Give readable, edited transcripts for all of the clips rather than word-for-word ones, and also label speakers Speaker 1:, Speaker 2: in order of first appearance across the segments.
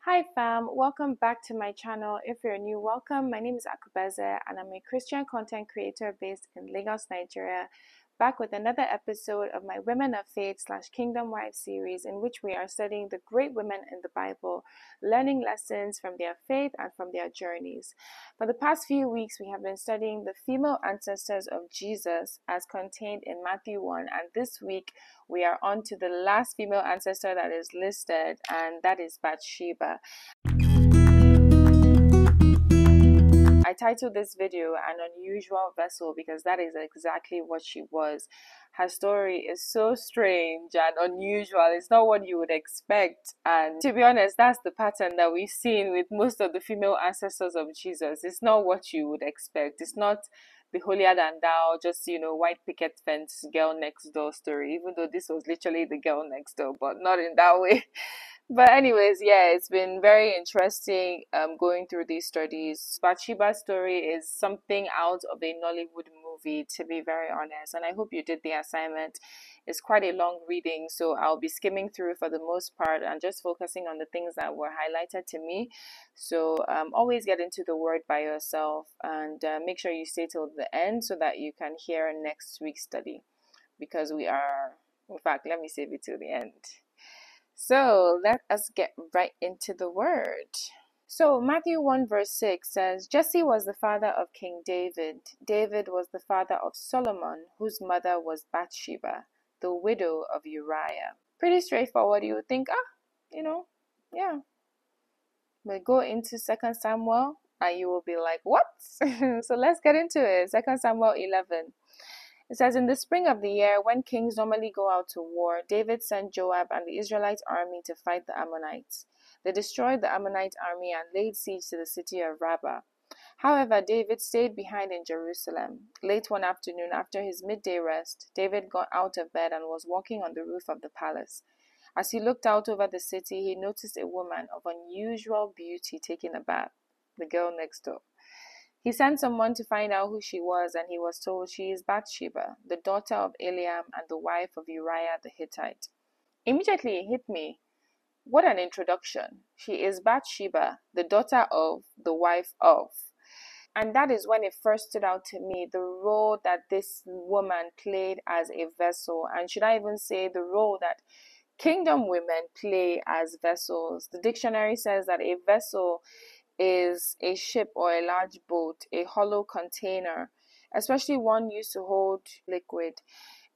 Speaker 1: Hi fam, welcome back to my channel. If you're new, welcome. My name is Akubeze and I'm a Christian content creator based in Lagos, Nigeria. Back with another episode of my Women of Faith / Kingdom Wives series, in which we are studying the great women in the Bible, learning lessons from their faith and from their journeys. For the past few weeks, we have been studying the female ancestors of Jesus as contained in Matthew 1, and this week we are on to the last female ancestor that is listed, and that is Bathsheba. I titled this video An Unusual Vessel because that is exactly what she was. Her story is so strange and unusual. It's not what you would expect. And to be honest, that's the pattern that we've seen with most of the female ancestors of Jesus. It's not what you would expect. It's not the holier than thou, just, white picket fence girl next door story, even though this was literally the girl next door, but not in that way. But anyways, yeah, it's been very interesting going through these studies. Bathsheba's story is something out of a Nollywood movie, to be very honest, and I hope you did the assignment. It's quite a long reading, so I'll be skimming through for the most part and just focusing on the things that were highlighted to me. So always get into the word by yourself and make sure you stay till the end so that you can hear next week's study, because we are, in fact, let me save it till the end. So let us get right into the word. So Matthew 1 verse 6 says, Jesse was the father of King David. David was the father of Solomon, whose mother was Bathsheba, the widow of Uriah. Pretty straightforward. You would think, yeah. But go into 2 Samuel and you will be like, what? So let's get into it. 2 Samuel 11. It says, in the spring of the year, when kings normally go out to war, David sent Joab and the Israelite army to fight the Ammonites. They destroyed the Ammonite army and laid siege to the city of Rabbah. However, David stayed behind in Jerusalem. Late one afternoon, after his midday rest, David got out of bed and was walking on the roof of the palace. As he looked out over the city, he noticed a woman of unusual beauty taking a bath, the girl next door. He sent someone to find out who she was, and he was told she is Bathsheba, the daughter of Eliam and the wife of Uriah the Hittite. Immediately it hit me. What an introduction. She is Bathsheba, the daughter of, the wife of. And that is when it first stood out to me, the role that this woman played as a vessel. And should I even say the role that kingdom women play as vessels? The dictionary says that a vessel is a ship or a large boat, a hollow container, especially one used to hold liquid.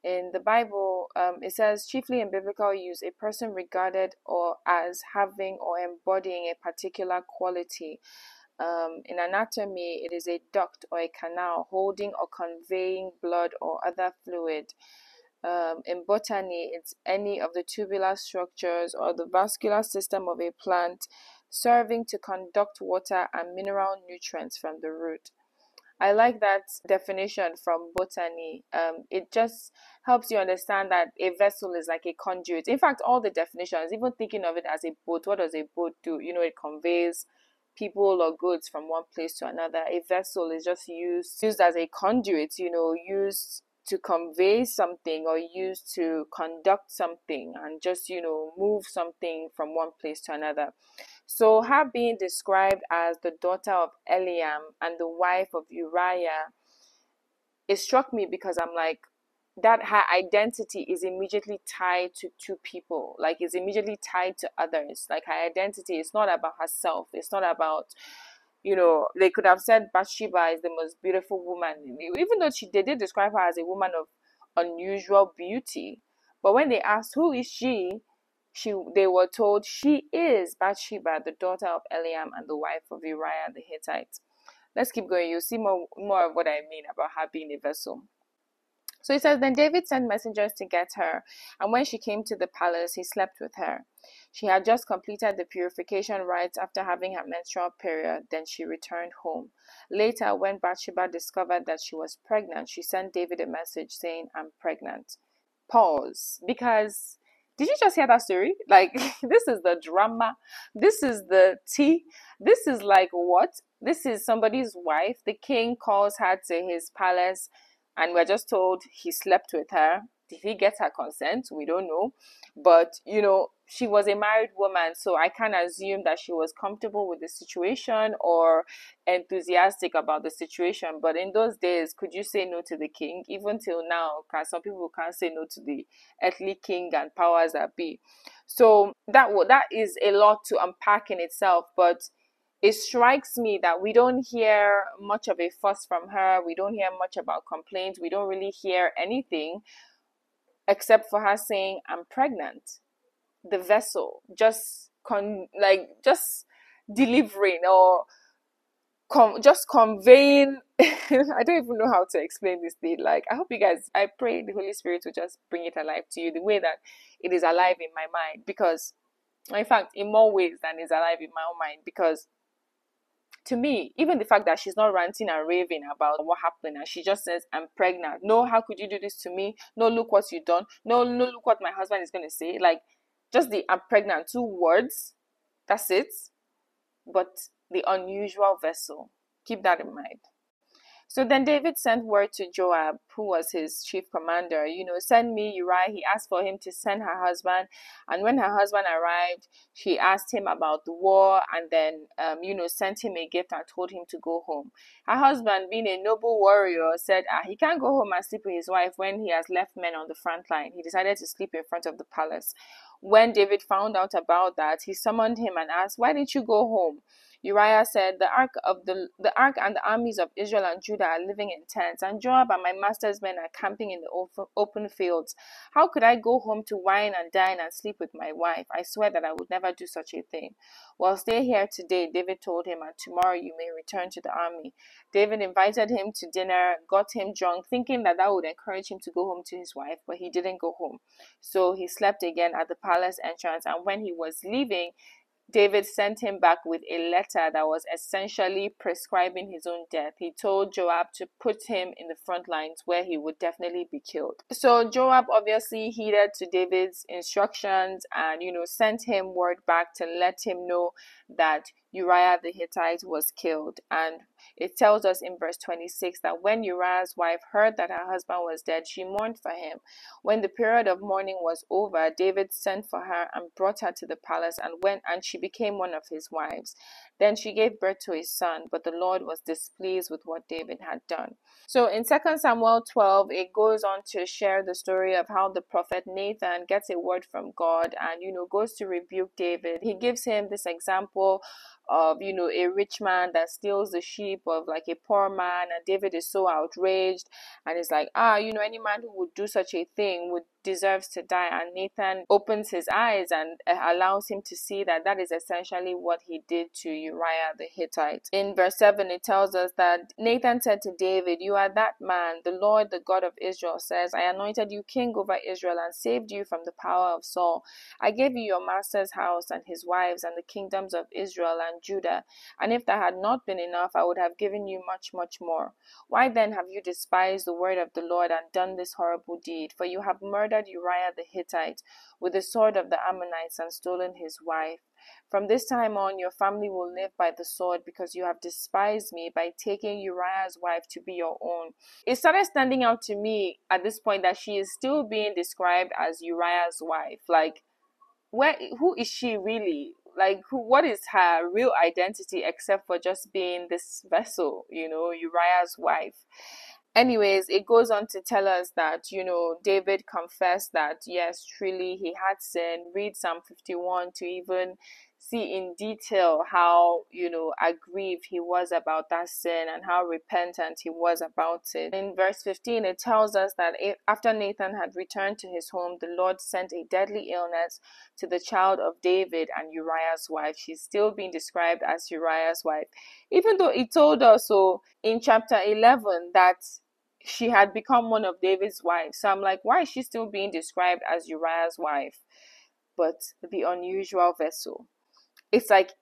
Speaker 1: In the Bible, it says, chiefly in biblical use, a person regarded or as having or embodying a particular quality. In anatomy, it is a duct or a canal holding or conveying blood or other fluid. In botany, it's any of the tubular structures or the vascular system of a plant serving to conduct water and mineral nutrients from the root. I like that definition from botany. It just helps you understand that a vessel is like a conduit. In fact, all the definitions, even thinking of it as a boat, what does a boat do? It conveys people or goods from one place to another. A vessel is just used as a conduit, used to convey something or used to conduct something and just, move something from one place to another. So her being described as the daughter of Eliam and the wife of Uriah, it struck me because I'm like, that her identity is immediately tied to two people, like is immediately tied to others. Like her identity is not about herself. It's not about, they could have said Bathsheba is the most beautiful woman, even though they did describe her as a woman of unusual beauty. But when they asked who is she, they were told she is Bathsheba, the daughter of Eliam and the wife of Uriah the Hittite. Let's keep going. You'll see more of what I mean about her being a vessel. So it says, then David sent messengers to get her, and when she came to the palace, he slept with her. She had just completed the purification rites after having her menstrual period, then she returned home. Later, when Bathsheba discovered that she was pregnant, she sent David a message saying, I'm pregnant. Pause, because did you just hear that story? Like, this is the drama. This is the tea. This is like what? This is somebody's wife. The king calls her to his palace, and we're just told he slept with her. Did he get her consent? We don't know. But, she was a married woman, so I can't assume that she was comfortable with the situation or enthusiastic about the situation. But in those days, could you say no to the king? Even till now, some people can't say no to the earthly king and powers that be. So that is a lot to unpack in itself. But it strikes me that we don't hear much of a fuss from her. We don't hear much about complaints. We don't really hear anything except for her saying, "I'm pregnant." The vessel just delivering or just conveying. I don't even know how to explain this thing. Like, I hope you guys, I pray the Holy Spirit will just bring it alive to you the way that it is alive in my mind, because in fact in more ways than is alive in my own mind. Because to me, even the fact that she's not ranting and raving about what happened and she just says, "I'm pregnant. No, how could you do this to me? No, look what you've done. No, no, look what my husband is going to say." Like, just the "I'm pregnant," 2 words, that's it. But the unusual vessel, keep that in mind. So then David sent word to Joab, who was his chief commander, "Send me Uriah." He asked for him to send her husband. And when her husband arrived, she asked him about the war and then, sent him a gift and told him to go home. Her husband, being a noble warrior, said he can't go home and sleep with his wife when he has left men on the front line. He decided to sleep in front of the palace. When David found out about that, he summoned him and asked, "Why didn't you go home?" Uriah said, the ark and the armies of Israel and Judah are living in tents, and Joab and my master's men are camping in the open fields. How could I go home to wine and dine and sleep with my wife? I swear that I would never do such a thing." "Well, stay here today," David told him, "and tomorrow you may return to the army." David invited him to dinner, got him drunk, thinking that would encourage him to go home to his wife, but he didn't go home. So he slept again at the palace entrance, and when he was leaving, David sent him back with a letter that was essentially prescribing his own death. He told Joab to put him in the front lines where he would definitely be killed. So Joab obviously heeded to David's instructions and, sent him word back to let him know that Uriah the Hittite was killed. And it tells us in verse 26 that when Uriah's wife heard that her husband was dead, she mourned for him. When the period of mourning was over, David sent for her and brought her to the palace, and she became one of his wives. Then she gave birth to a son, but the Lord was displeased with what David had done. So in 2 Samuel 12, it goes on to share the story of how the prophet Nathan gets a word from God and, goes to rebuke David. He gives him this example of, a rich man that steals the sheep of like a poor man, and David is so outraged and is like, any man who would do such a thing deserves to die. And Nathan opens his eyes and allows him to see that is essentially what he did to Uriah the Hittite. In verse 7, it tells us that Nathan said to David, "You are that man. The Lord, the God of Israel, says, I anointed you king over Israel and saved you from the power of Saul. I gave you your master's house and his wives and the kingdoms of Israel and Judah. And if that had not been enough, I would have given you much, much more. Why then have you despised the word of the Lord and done this horrible deed? For you have murdered Uriah the Hittite with the sword of the Ammonites and stolen his wife. From this time on, your family will live by the sword because you have despised me by taking Uriah's wife to be your own." It started standing out to me at this point that she is still being described as Uriah's wife. Like, who is she really? Like, what is her real identity except for just being this vessel, Uriah's wife? Anyways, it goes on to tell us that, David confessed that, yes, truly he had sinned. Read Psalm 51 to even see in detail how, aggrieved he was about that sin and how repentant he was about it. In verse 15, it tells us that after Nathan had returned to his home, the Lord sent a deadly illness to the child of David and Uriah's wife. She's still being described as Uriah's wife, even though he told us so in chapter 11 that she had become one of David's wives. So I'm like, why is she still being described as Uriah's wife? But the unusual vessel. It's like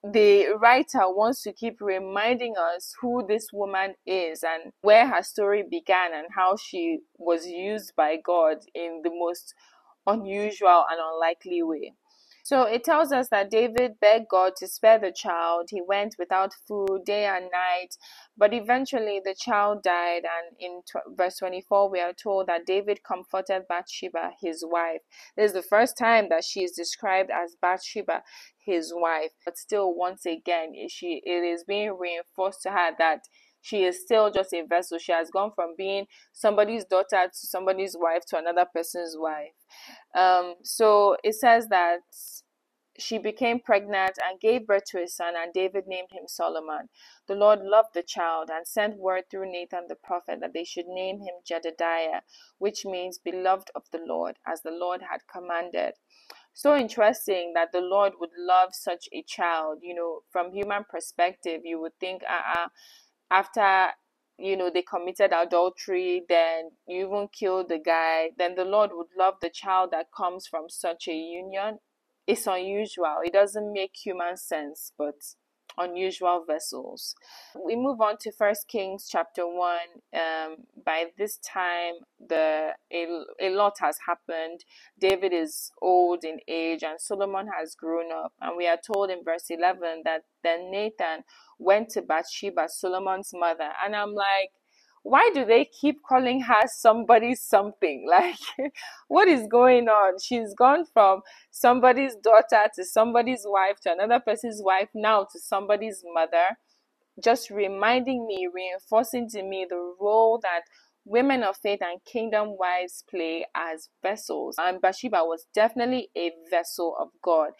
Speaker 1: the writer wants to keep reminding us who this woman is and where her story began and how she was used by God in the most unusual and unlikely way. So it tells us that David begged God to spare the child. He went without food day and night, but eventually the child died. And in verse 24, we are told that David comforted Bathsheba, his wife. This is the first time that she is described as Bathsheba, his wife. But still, once again, it is being reinforced to her that she is still just a vessel. She has gone from being somebody's daughter to somebody's wife to another person's wife. So it says that she became pregnant and gave birth to a son, and David named him Solomon. The Lord loved the child and sent word through Nathan the prophet that they should name him Jedediah, which means beloved of the Lord, as the Lord had commanded. So interesting that the Lord would love such a child. From human perspective, you would think, after they committed adultery, then you even killed the guy, then the Lord would love the child that comes from such a union. It's unusual. It doesn't make human sense, but unusual vessels. We move on to First Kings chapter 1. By this time, a lot has happened. David is old in age and Solomon has grown up. And we are told in verse 11 that then Nathan went to Bathsheba, Solomon's mother. And I'm like, why do they keep calling her somebody's something? Like, what is going on? She's gone from somebody's daughter to somebody's wife to another person's wife, now to somebody's mother. Just reminding me, reinforcing to me the role that women of faith and kingdom wives play as vessels. And Bathsheba was definitely a vessel of God,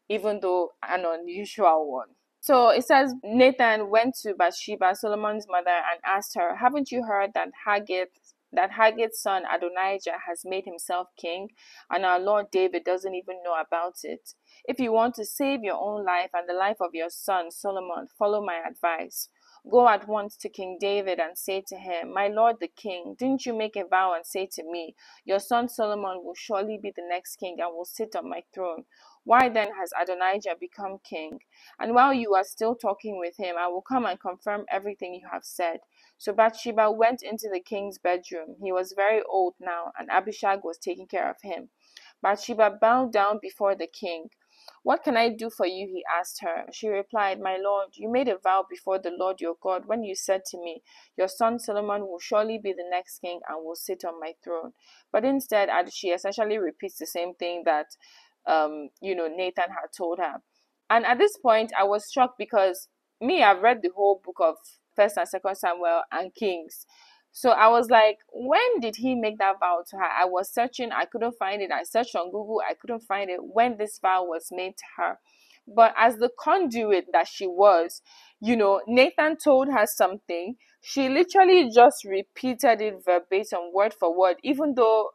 Speaker 1: even though an unusual one. So it says Nathan went to Bathsheba, Solomon's mother, and asked her, "Haven't you heard that Haggith's son Adonijah has made himself king, and our Lord David doesn't even know about it? If you want to save your own life and the life of your son Solomon, follow my advice. Go at once to King David and say to him, 'My lord the king, didn't you make a vow and say to me, your son Solomon will surely be the next king and will sit on my throne? Why then has Adonijah become king? And while you are still talking with him, I will come and confirm everything you have said.' So Bathsheba went into the king's bedroom. He was very old now, and Abishag was taking care of him. Bathsheba bowed down before the king. 'What can I do for you?' he asked her. She replied, 'My lord, you made a vow before the Lord your God when you said to me, your son Solomon will surely be the next king and will sit on my throne.' But instead, she essentially repeats the same thing that Nathan had told her. And at this point, I was shocked because I've read the whole book of First and Second Samuel and Kings. So I was like, when did he make that vow to her? I was searching, I couldn't find it. I searched on Google, I couldn't find it when this vow was made to her. But as the conduit that she was, Nathan told her something. She literally just repeated it verbatim, word for word, even though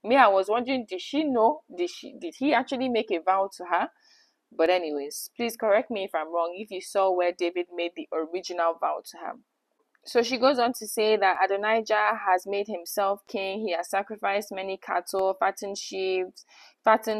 Speaker 1: I was wondering, did she know? Did he actually make a vow to her? But anyways, please correct me if I'm wrong if you saw where David made the original vow to her. So she goes on to say that Adonijah has made himself king. He has sacrificed many cattle, fattened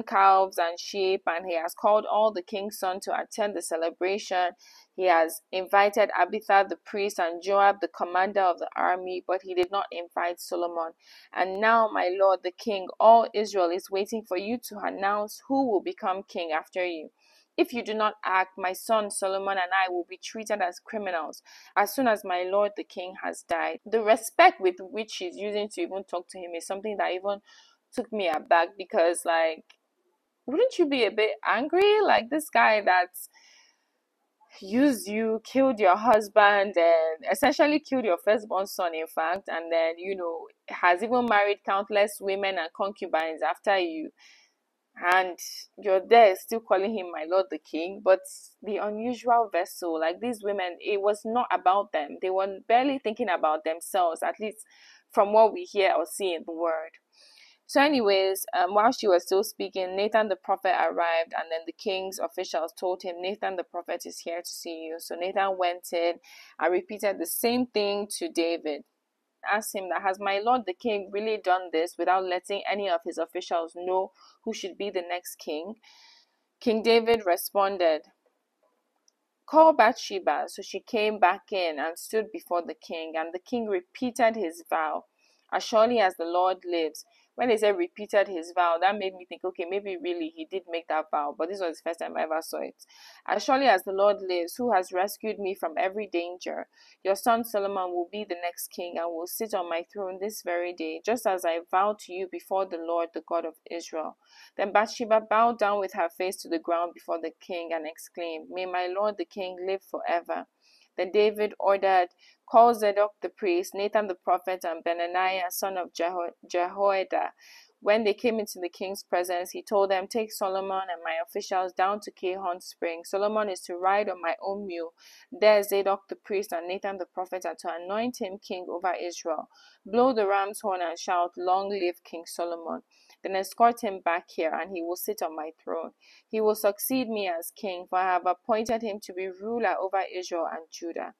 Speaker 1: calves and sheep, and he has called all the king's sons to attend the celebration. He has invited Abithar the priest and Joab the commander of the army, but he did not invite Solomon. And now, my lord the king, all Israel is waiting for you to announce who will become king after you. If you do not act, my son Solomon and I will be treated as criminals as soon as my lord the king has died." The respect with which she's using to even talk to him is something that even took me aback, because wouldn't you be a bit angry? Like, this guy that's used you, killed your husband, and essentially killed your firstborn son, in fact, and then has even married countless women and concubines after you, and you're there still calling him my lord the king. But the unusual vessel, like these women, it was not about them. They were barely thinking about themselves, at least from what we hear or see in the word. So anyways, while she was still speaking, Nathan the prophet arrived, and then the king's officials told him, "Nathan the prophet is here to see you." So Nathan went in and repeated the same thing to David. Asked him that, "Has my lord the king really done this without letting any of his officials know who should be the next king?" King David responded, "Call Bathsheba." So she came back in and stood before the king, and the king repeated his vow. "As surely as the Lord lives, when they said repeated his vow, that made me think, okay, maybe really he did make that vow, but this was the first time I ever saw it. As surely as the Lord lives, who has rescued me from every danger, your son Solomon will be the next king and will sit on my throne this very day, just as I vowed to you before the Lord, the God of Israel. Then Bathsheba bowed down with her face to the ground before the king and exclaimed, May my lord the king live forever. Then David ordered, Call Zadok the priest, Nathan the prophet, and Benaniah son of Jehoiada. When they came into the king's presence, he told them, Take Solomon and my officials down to Gihon spring. Solomon is to ride on my own mule. There Zadok the priest and Nathan the prophet are to anoint him king over Israel. Blow the ram's horn and shout, Long live King Solomon. Then escort him back here, and he will sit on my throne. He will succeed me as king, for I have appointed him to be ruler over Israel and Judah.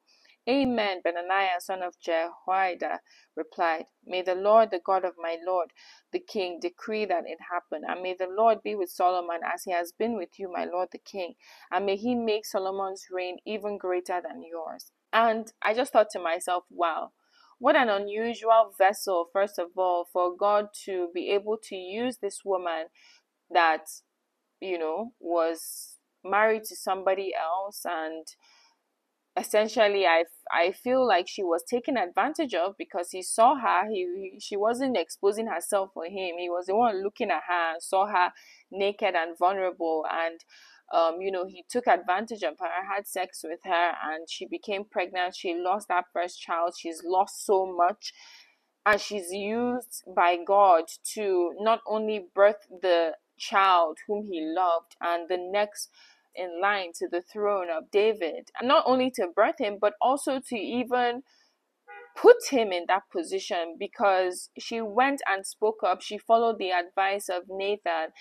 Speaker 1: Amen, Benaniah son of Jehoiada replied. May the Lord, the God of my lord, the king, decree that it happen, and may the Lord be with Solomon as he has been with you, my lord the king, and may he make Solomon's reign even greater than yours. And I just thought to myself, wow, what an unusual vessel, first of all, for God to be able to use this woman that, was married to somebody else, and essentially I feel like she was taken advantage of because he saw her. She wasn't exposing herself for him. He was the one looking at her and saw her naked and vulnerable, and he took advantage of her, had sex with her, and she became pregnant. She lost that first child. She's lost so much, and she's used by God to not only birth the child whom he loved and the next in line to the throne of David, and not only to birth him, but also to even put him in that position, because she went and spoke up. She followed the advice of Nathan,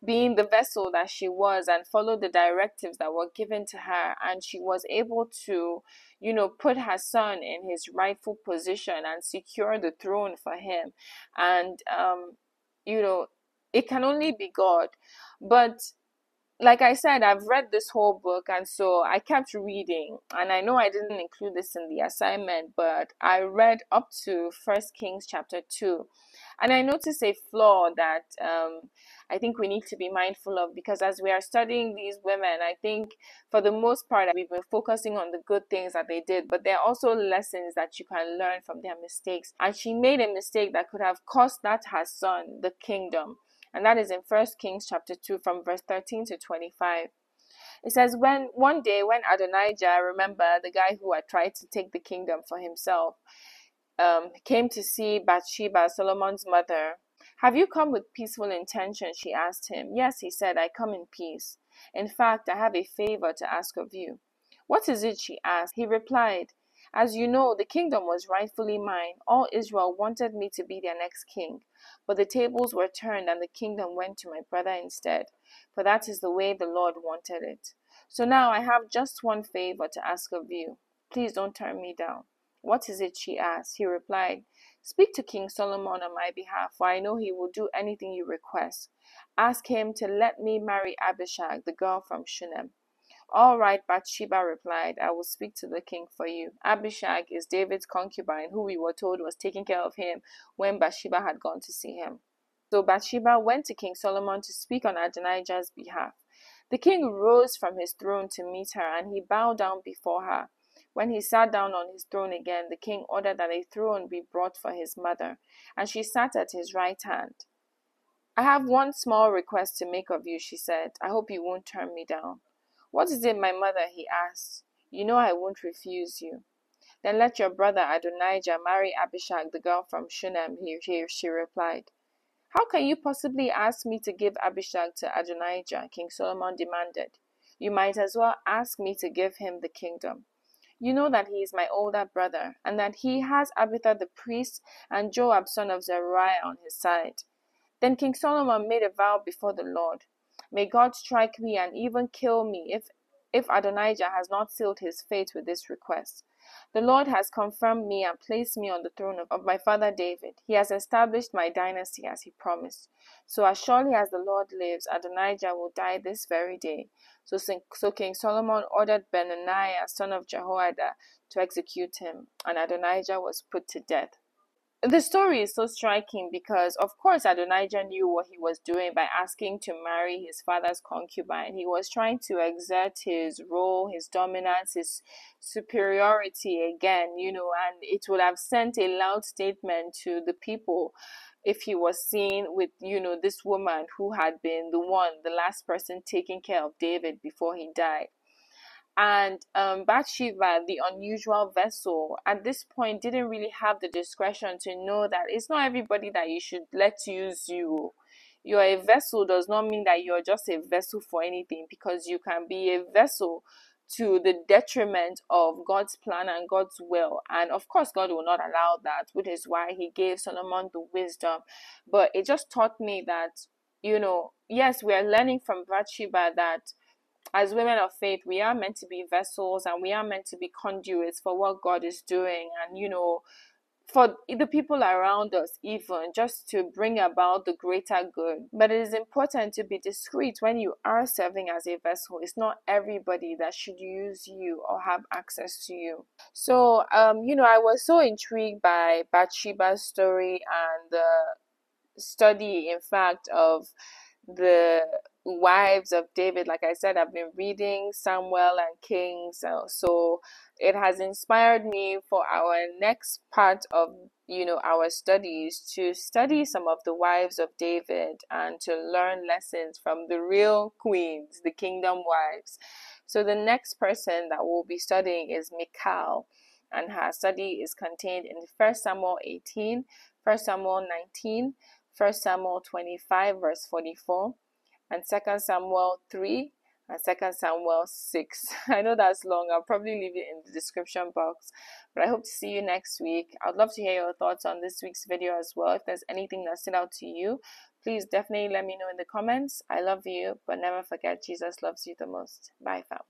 Speaker 1: being the vessel that she was, and followed the directives that were given to her, and she was able to put her son in his rightful position and secure the throne for him. And it can only be God. But like I said, I've read this whole book, and so I kept reading, and I know I didn't include this in the assignment, but I read up to 1 Kings chapter 2, and I noticed a flaw that I think we need to be mindful of, because as we are studying these women, I think for the most part we've been focusing on the good things that they did, but there are also lessons that you can learn from their mistakes. And she made a mistake that could have cost that her son the kingdom. And that is in 1 Kings chapter 2 from verse 13 to 25. It says, one day when Adonijah, remember the guy who had tried to take the kingdom for himself, came to see Bathsheba, Solomon's mother. Have you come with peaceful intention? She asked him. Yes, he said, I come in peace. In fact, I have a favor to ask of you. What is it? She asked. He replied, As you know, the kingdom was rightfully mine. All Israel wanted me to be their next king. But the tables were turned and the kingdom went to my brother instead. For that is the way the Lord wanted it. So now I have just one favor to ask of you. Please don't turn me down. What is it? She asked. He replied, Speak to King Solomon on my behalf, for I know he will do anything you request. Ask him to let me marry Abishag, the girl from Shunem. All right, Bathsheba replied, I will speak to the king for you. Abishag is David's concubine, who we were told was taking care of him when Bathsheba had gone to see him. So Bathsheba went to King Solomon to speak on Adonijah's behalf. The king rose from his throne to meet her, and he bowed down before her. When he sat down on his throne again, the king ordered that a throne be brought for his mother, and she sat at his right hand. I have one small request to make of you, she said. I hope you won't turn me down. What is it, my mother? He asked. You know I won't refuse you. Then let your brother Adonijah marry Abishag, the girl from Shunem, she replied. How can you possibly ask me to give Abishag to Adonijah? King Solomon demanded. You might as well ask me to give him the kingdom. You know that he is my older brother, and that he has Abitha the priest and Joab son of Zeruiah on his side. Then King Solomon made a vow before the Lord. May God strike me and even kill me if Adonijah has not sealed his fate with this request. The Lord has confirmed me and placed me on the throne of my father David. He has established my dynasty as he promised. So as surely as the Lord lives, Adonijah will die this very day. So King Solomon ordered Benaniah, son of Jehoiada, to execute him, and Adonijah was put to death. the story is so striking because, of course, Adonijah knew what he was doing by asking to marry his father's concubine. He was trying to exert his role, his dominance, his superiority again, and it would have sent a loud statement to the people if he was seen with, this woman who had been the last person taking care of David before he died. And Bathsheba, the unusual vessel, at this point didn't really have the discretion to know that it's not everybody that you should let use you. You're a vessel does not mean that you're just a vessel for anything, because you can be a vessel to the detriment of God's plan and God's will. And of course, God will not allow that, which is why he gave Solomon the wisdom. But it just taught me that, yes, we are learning from Bathsheba that as women of faith, we are meant to be vessels, and we are meant to be conduits for what God is doing, and for the people around us, even just to bring about the greater good. But it is important to be discreet when you are serving as a vessel. It's not everybody that should use you or have access to you. So, I was so intrigued by Bathsheba's story and the study, in fact, of the wives of David. Like I said, I've been reading Samuel and Kings, so it has inspired me for our next part of our studies to study some of the wives of David and to learn lessons from the real queens, the kingdom wives. So the next person that we'll be studying is Michal, and her study is contained in 1 Samuel 18, 1 Samuel 19, 1 Samuel 25 verse 44, and 2 Samuel 3 and 2 Samuel 6. I know that's long. I'll probably leave it in the description box. But I hope to see you next week. I'd love to hear your thoughts on this week's video as well. If there's anything that stood out to you, please definitely let me know in the comments. I love you, but never forget Jesus loves you the most. Bye, fam.